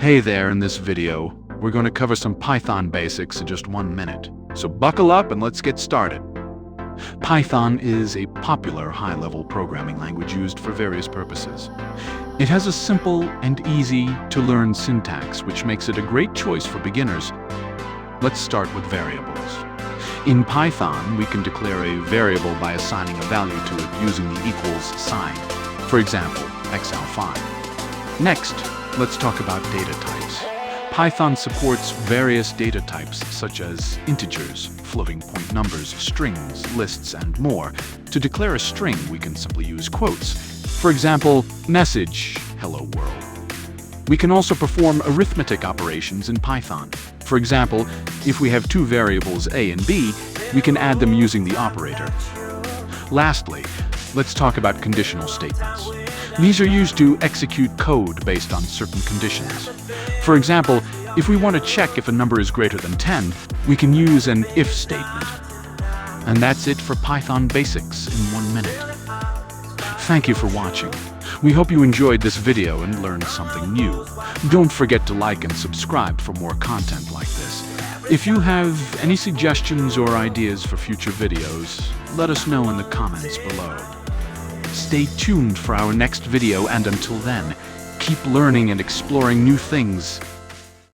Hey there, in this video, we're going to cover some Python basics in just 1 minute. So buckle up and let's get started. Python is a popular high-level programming language used for various purposes. It has a simple and easy-to-learn syntax, which makes it a great choice for beginners. Let's start with variables. In Python, we can declare a variable by assigning a value to it using the equals sign. For example, exal5. Next, let's talk about data types. Python supports various data types such as integers, floating point numbers, strings, lists, and more. To declare a string, we can simply use quotes. For example, message, hello world. We can also perform arithmetic operations in Python. For example, if we have two variables a and b, we can add them using the operator. Lastly, let's talk about conditional statements. These are used to execute code based on certain conditions. For example, if we want to check if a number is greater than 10, we can use an if statement. And that's it for Python basics in 1 minute. Thank you for watching. We hope you enjoyed this video and learned something new. Don't forget to like and subscribe for more content like this. If you have any suggestions or ideas for future videos, let us know in the comments below. Stay tuned for our next video, and until then, keep learning and exploring new things